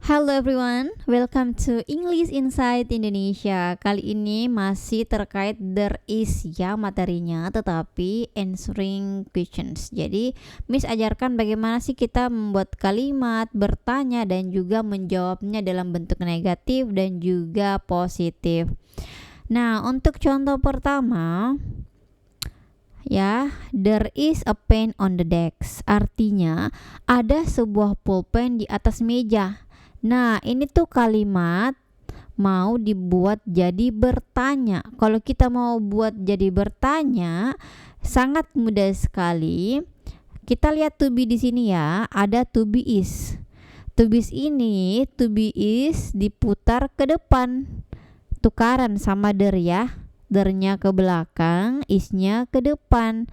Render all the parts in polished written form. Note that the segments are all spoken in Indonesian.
Hello everyone, welcome to English Inside Indonesia. Kali ini masih terkait there is ya materinya, tetapi answering questions. Jadi, Miss ajarkan bagaimana sih kita membuat kalimat, bertanya dan juga menjawabnya dalam bentuk negatif dan juga positif. Nah, untuk contoh pertama, ya, there is a pen on the desk. Artinya, ada sebuah pulpen di atas meja. Nah, ini tuh kalimat mau dibuat jadi bertanya. Kalau kita mau buat jadi bertanya, sangat mudah sekali. Kita lihat to be di sini ya, ada to be is. To be ini, to be is diputar ke depan. Tukaran sama there ya. There-nya ke belakang, is-nya ke depan.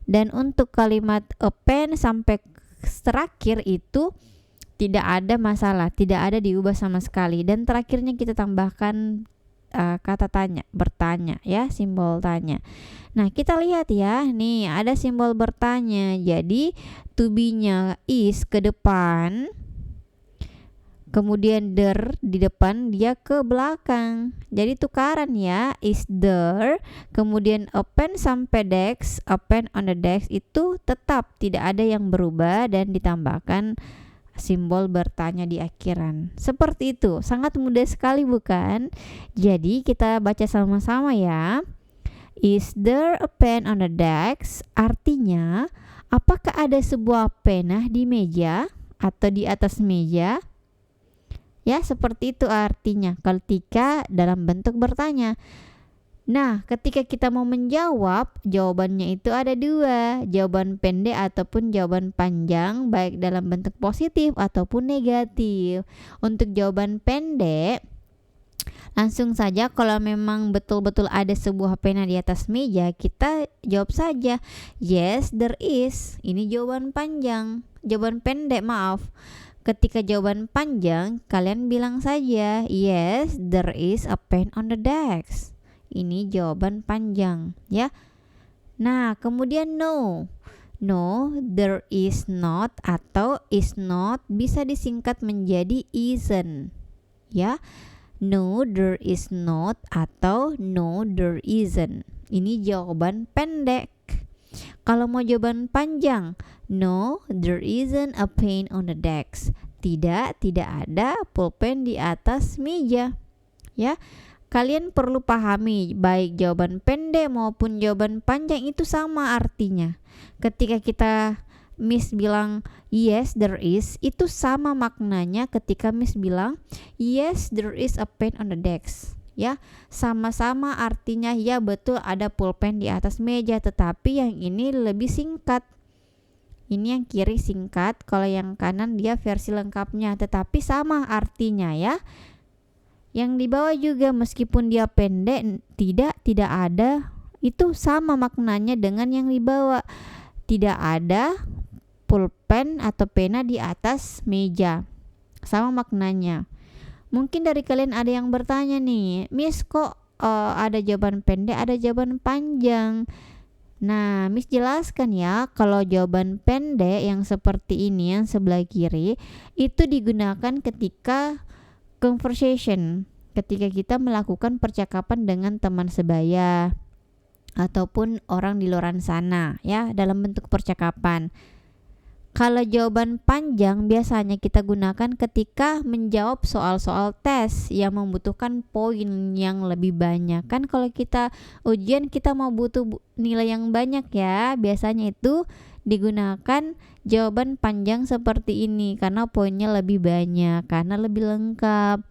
Dan untuk kalimat a pen sampai terakhir itu tidak ada masalah, tidak ada diubah sama sekali. Dan terakhirnya kita tambahkan kata tanya, bertanya ya, simbol tanya. Nah, kita lihat ya, nih ada simbol bertanya. Jadi to be-nya is ke depan, kemudian there di depan, dia ke belakang. Jadi tukaran ya, is there, kemudian a pen sampai desk, a pen on the desk itu tetap tidak ada yang berubah dan ditambahkan simbol bertanya di akhiran. Seperti itu, sangat mudah sekali bukan? Jadi kita baca sama-sama ya. Is there a pen on the desk? Artinya, apakah ada sebuah pena di meja atau di atas meja? Ya, seperti itu artinya ketika dalam bentuk bertanya. Nah, ketika kita mau menjawab, jawabannya itu ada dua, jawaban pendek ataupun jawaban panjang, baik dalam bentuk positif ataupun negatif. Untuk jawaban pendek, langsung saja kalau memang betul-betul ada sebuah pena di atas meja, kita jawab saja, yes, there is. Ini jawaban panjang, jawaban pendek, maaf. Ketika jawaban panjang, kalian bilang saja, yes, there is a pen on the desk. Ini jawaban panjang ya. Nah, kemudian no. No, there is not atau is not bisa disingkat menjadi isn't. Ya. No, there is not atau no, there isn't. Ini jawaban pendek. Kalau mau jawaban panjang, no, there isn't a pen on the desk. Tidak ada pulpen di atas meja. Ya. Kalian perlu pahami baik jawaban pendek maupun jawaban panjang itu sama artinya. Ketika kita Miss bilang yes there is, itu sama maknanya ketika Miss bilang yes there is a pen on the desk. Ya, sama-sama artinya ya betul ada pulpen di atas meja, tetapi yang ini lebih singkat. Ini yang kiri singkat, kalau yang kanan dia versi lengkapnya, tetapi sama artinya ya. Yang di bawah juga meskipun dia pendek, tidak ada, itu sama maknanya dengan yang di bawah. Tidak ada pulpen atau pena di atas meja. Sama maknanya. Mungkin dari kalian ada yang bertanya nih, Miss kok ada jawaban pendek, ada jawaban panjang? Nah, Miss jelaskan ya, kalau jawaban pendek yang seperti ini, yang sebelah kiri, itu digunakan ketika conversation, ketika kita melakukan percakapan dengan teman sebaya ataupun orang di luar sana ya, dalam bentuk percakapan. Kalau jawaban panjang biasanya kita gunakan ketika menjawab soal-soal tes yang membutuhkan poin yang lebih banyak. Kan kalau kita ujian kita mau butuh nilai yang banyak ya, biasanya itu digunakan jawaban panjang seperti ini karena poinnya lebih banyak, karena lebih lengkap.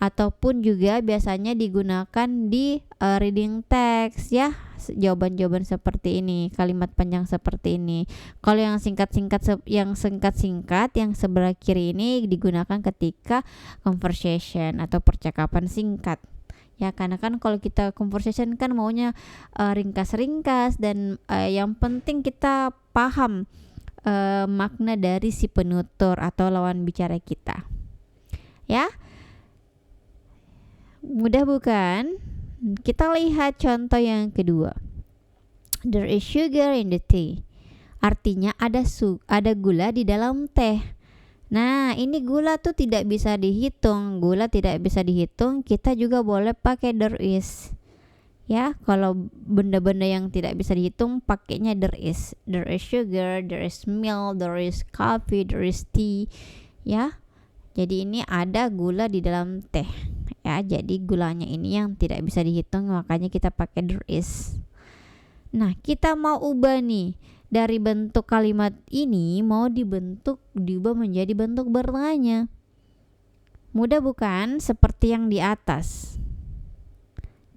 Ataupun juga biasanya digunakan di reading text ya, jawaban-jawaban seperti ini, kalimat panjang seperti ini. Kalau yang singkat-singkat yang sebelah kiri ini digunakan ketika conversation atau percakapan singkat. Ya, karena kan kalau kita conversation kan maunya ringkas-ringkas dan yang penting kita paham makna dari si penutur atau lawan bicara kita. Ya. Mudah bukan? Kita lihat contoh yang kedua. There is sugar in the tea. Artinya ada gula di dalam teh. Nah, ini gula tuh tidak bisa dihitung. Gula tidak bisa dihitung, kita juga boleh pakai there is. Ya, kalau benda-benda yang tidak bisa dihitung pakainya there is. There is sugar, there is milk, there is coffee, there is tea. Ya. Jadi ini ada gula di dalam teh. Ya, jadi gulanya ini yang tidak bisa dihitung, makanya kita pakai there is. Nah, kita mau ubah nih. Dari bentuk kalimat ini mau diubah menjadi bentuk bertanya. Mudah bukan? Seperti yang di atas.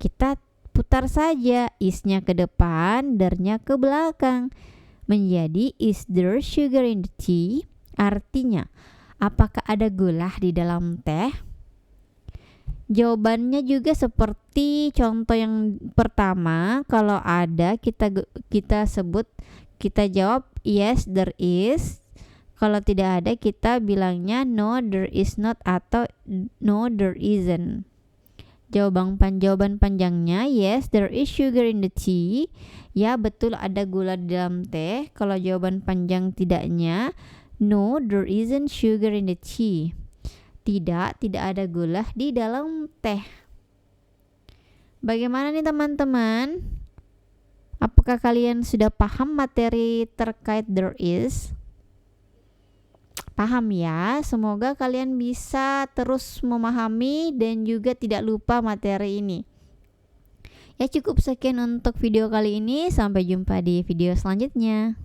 Kita putar saja is-nya ke depan, there-nya ke belakang. Menjadi is there sugar in the tea? Artinya, apakah ada gula di dalam teh? Jawabannya juga seperti contoh yang pertama. Kalau ada, kita jawab yes there is. Kalau tidak ada, kita bilangnya no there is not atau no there isn't. Jawaban panjangnya yes there is sugar in the tea. Ya, betul ada gula di dalam teh. Kalau jawaban panjang tidaknya no there isn't sugar in the tea. Tidak ada gula di dalam teh. Bagaimana nih teman-teman? Apakah kalian sudah paham materi terkait there is? Paham ya? Semoga kalian bisa terus memahami dan juga tidak lupa materi ini. Ya, cukup sekian untuk video kali ini. Sampai jumpa di video selanjutnya.